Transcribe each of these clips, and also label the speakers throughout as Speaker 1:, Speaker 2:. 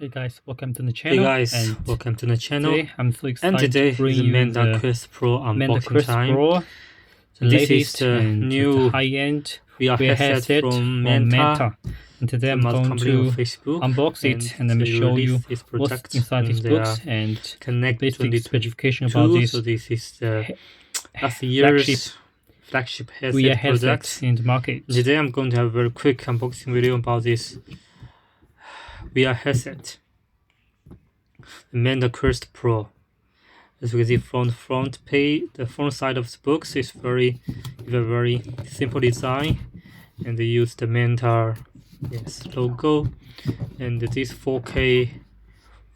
Speaker 1: Hey guys, welcome to the
Speaker 2: Hey
Speaker 1: channel.
Speaker 2: guys,
Speaker 1: and
Speaker 2: welcome to the channel.
Speaker 1: Today I'm so
Speaker 2: And
Speaker 1: excited
Speaker 2: today
Speaker 1: to bring
Speaker 2: is the
Speaker 1: you
Speaker 2: Manta
Speaker 1: the
Speaker 2: Quest Pro
Speaker 1: Manta
Speaker 2: unboxing
Speaker 1: Quest
Speaker 2: time.
Speaker 1: Pro, the
Speaker 2: And this is
Speaker 1: latest
Speaker 2: the
Speaker 1: and
Speaker 2: new
Speaker 1: high-end
Speaker 2: VR headset from Manta.
Speaker 1: And today
Speaker 2: The
Speaker 1: I'm
Speaker 2: most
Speaker 1: going
Speaker 2: company on
Speaker 1: to
Speaker 2: Facebook.
Speaker 1: unbox it and let me
Speaker 2: they
Speaker 1: show you
Speaker 2: released this
Speaker 1: what's
Speaker 2: product
Speaker 1: inside these
Speaker 2: on their
Speaker 1: books and
Speaker 2: Connect
Speaker 1: basic specification about
Speaker 2: 2022.
Speaker 1: this
Speaker 2: So this is the last
Speaker 1: flagship
Speaker 2: year's flagship
Speaker 1: VR
Speaker 2: headset
Speaker 1: headset
Speaker 2: product.
Speaker 1: in the market.
Speaker 2: And today I'm going to have a very quick unboxing video about this VR headset, the Manta Quest Pro. As you can see from the front page, the front side of the books is very simple design, and they use the Manta logo. And this 4K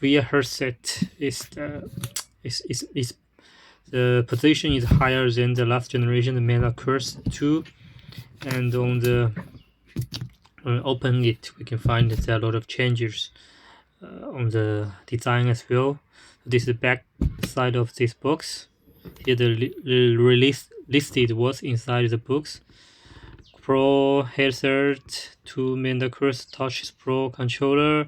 Speaker 2: VR headset is the position is higher than the last generation, the Manta Quest 2. And on the open it, we can find that there are a lot of changes on the design as well. This is the back side of this box. Here the release listed what's inside the books. Pro headset, 2 Manta Quest Touch Pro controller,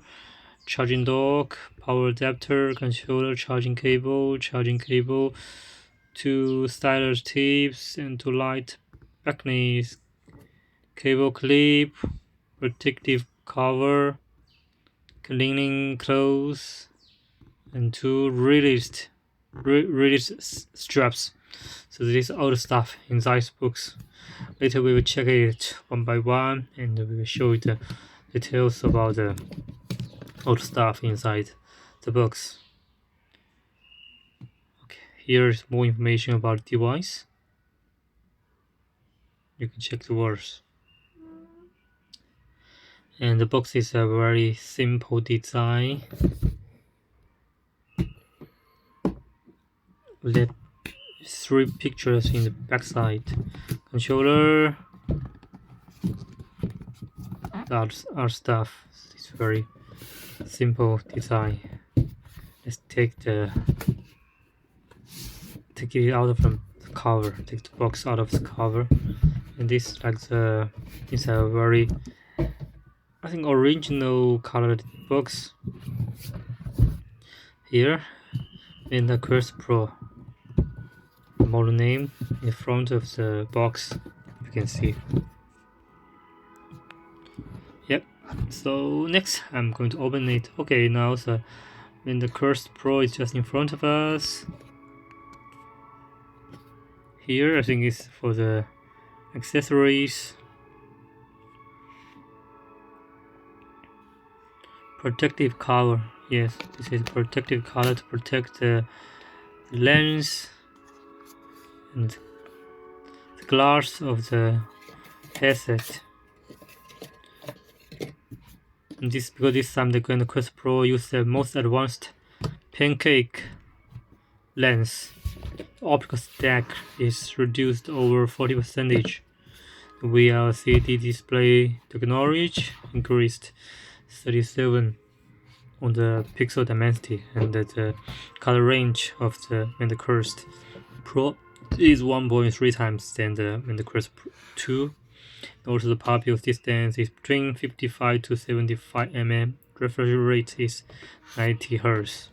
Speaker 2: charging dock, power adapter, controller, charging cable, 2 stylus tips, and 2 light magnets, cable clip, protective cover, cleaning clothes, and 2 released straps. So this is all the stuff inside the books. Later we will check it one by one, and we will show you the details about all the stuff inside the books. Okay, here's more information about the device. You can check the words. And the box is a very simple design. Let 3 pictures in the backside. Controller, our stuff. It's very simple design. Let's take it out of the cover. Take the box out of the cover, and this is a very, I think, original colored box. Here, in the Quest Pro model name in front of the box, you can see. Yep. So next, I'm going to open it. Okay, now the Quest Pro is just in front of us. Here, I think it's for the accessories. Protective cover. Yes, this is protective cover to protect the lens and the glass of the headset. And because this time the Quest Pro use the most advanced pancake lens. The optical stack is reduced over 40%. VLCD display technology increased 37 on the pixel dimensity, and the color range of the Manta Quest Pro is 1.3 times than the Manta Quest 2. Also, the pupil distance is between 55 to 75 mm. Refresh rate is 90 Hz.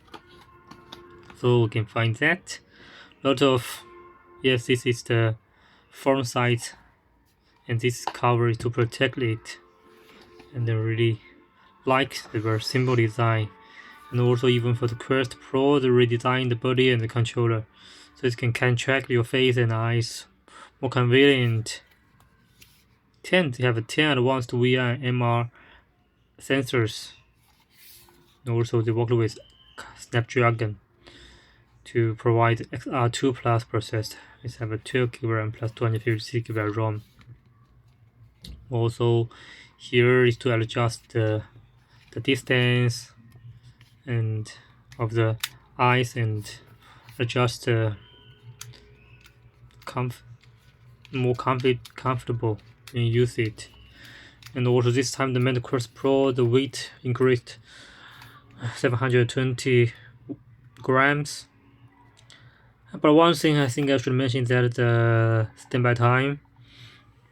Speaker 2: So we can find that. Lot of, yes, this is the front side, and this cover is to protect it. And I really like the very simple design. And also, even for the Quest Pro, they redesigned the body and the controller, so it can track your face and eyes more convenient. They have 10 advanced VR and MR sensors. And also, they work with Snapdragon to provide XR2 Plus processor. It have a 12 GB plus 256 GB ROM. Also, here is to adjust the distance and of the eyes, and adjust more comfortable when you use it. And also this time the Manta Quest Pro, the weight increased 720 grams. But one thing I think I should mention is that the standby time,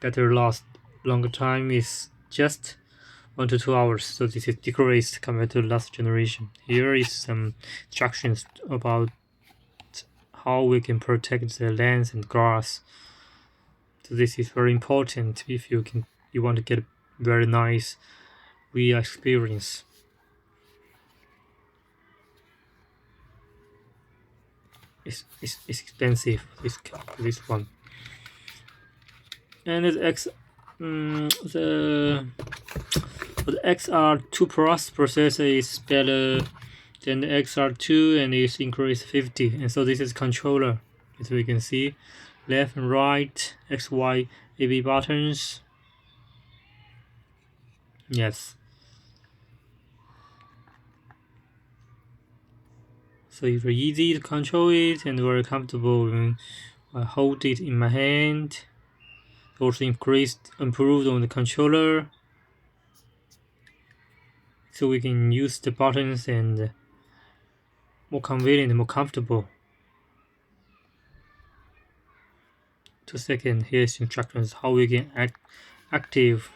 Speaker 2: better last longer time, is just 1 to 2 hours. So this is decreased compared to the last generation. Here is some instructions about how we can protect the lens and glass. So this is very important if you want to get a very nice VR experience. It's expensive, this one. And the XR2 Plus processor is better than the XR2 and is increased 50. And so this is controller, as we can see, left and right, X, Y, A, B buttons. Yes. So it's very easy to control it and very comfortable when I hold it in my hand. Also improved on the controller, so we can use the buttons and more convenient, more comfortable. 2 seconds. Here's instructions how we can active,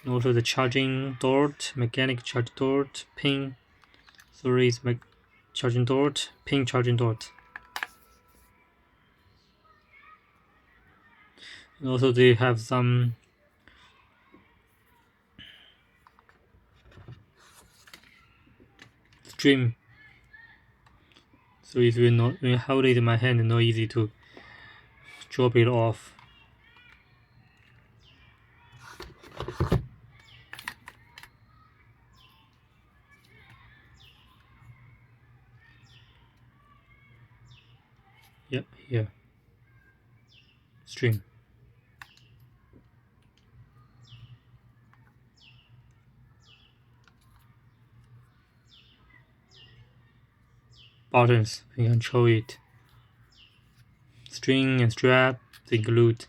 Speaker 2: and also the charging dot, mechanic charge dot, pin. Sorry, it's my charging dot, pin charging dot. And also they have some stream. So if when you hold it in my hand, it's not easy to drop it off. Yep, here. Stream. Buttons, we control it. String and strap, they include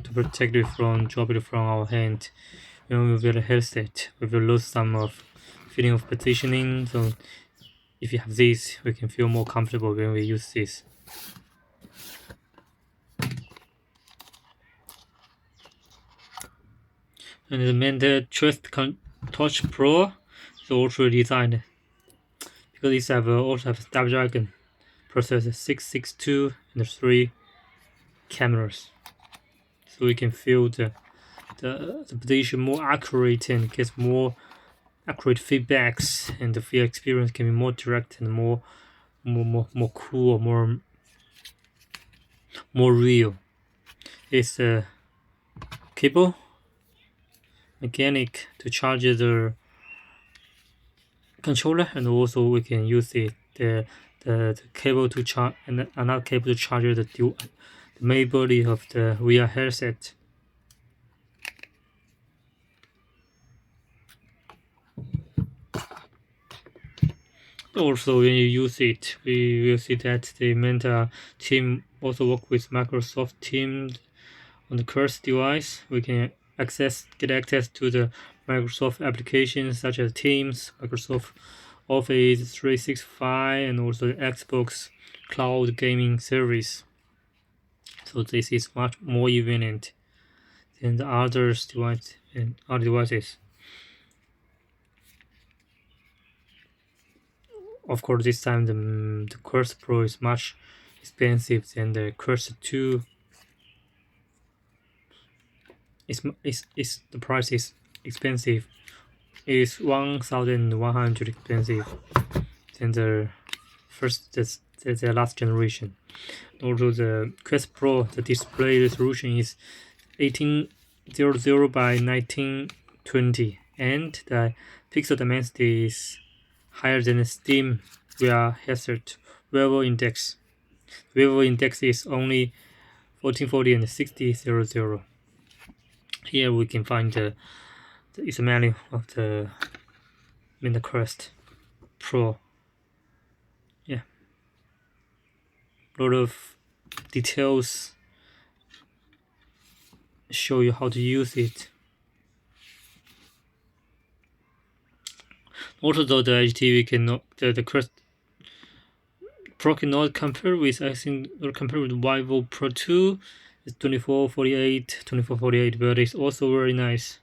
Speaker 2: to protect it from dropping it from our hand. When we wear a headset, we will lose some of feeling of positioning. So if you have this, we can feel more comfortable when we use this. And the Mentor Touch Pro is also designed because it also have Snapdragon processor 662 and 3 cameras, so we can feel the position more accurate and gets more accurate feedbacks, and the feel experience can be more direct and more cool, more real. It's a cable mechanic to charge the controller, and also we can use the cable to charge and another cable to charge the main body of the VR headset. Also, when you use it, we will see that the Mentor team also work with Microsoft Teams on the Quest device. We can get access to the Microsoft applications such as Teams, Microsoft Office 365, and also the Xbox Cloud Gaming Service. So this is much more convenient than the other devices. Of course, this time the Quest Pro is much expensive than the Quest 2. The price is expensive. It is 1,100 expensive than the last generation. Also, the Quest Pro, the display resolution is 1800 by 1920, and the pixel density is higher than the Steam VR headset Vivo Index. Vivo Index is only 1440 and 6000. Here we can find the manual of the Mentor Quest Pro. Yeah, a lot of details show you how to use it. Also, though the HTV cannot, the Quest Pro cannot compare with, compare with Vivo Pro 2. It's 2448, but it's also very nice.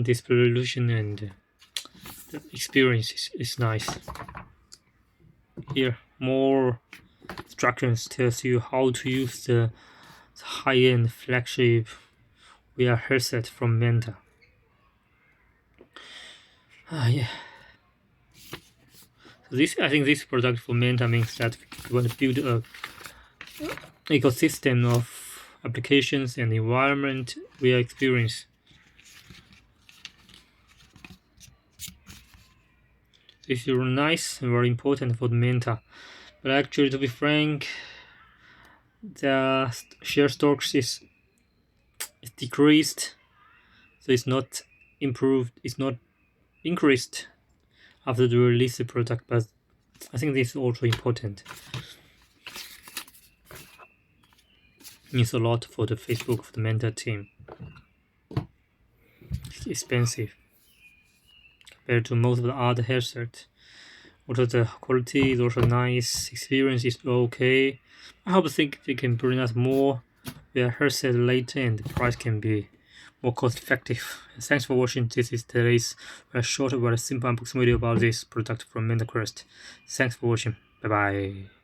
Speaker 2: display resolution and the experience is nice. Here, more instructions tells you how to use the high-end flagship VR headset from Menta. Yeah. So I think this product for Menta means that we want to build a ecosystem of applications and environment VR experience. This is nice and very important for the Menta. But actually, to be frank, the share stocks is decreased, so it's not improved, it's not increased after the release of the product, but I think this is also important. It means a lot for the Facebook, for the Menta team. It's expensive compared to most of the other headsets. Also, the quality is also nice, experience is okay. I hope they can bring us more headset later and the price can be more cost effective. Thanks for watching. This is today's very short but simple unboxing video about this product from MentaQuest. Thanks for watching. Bye bye.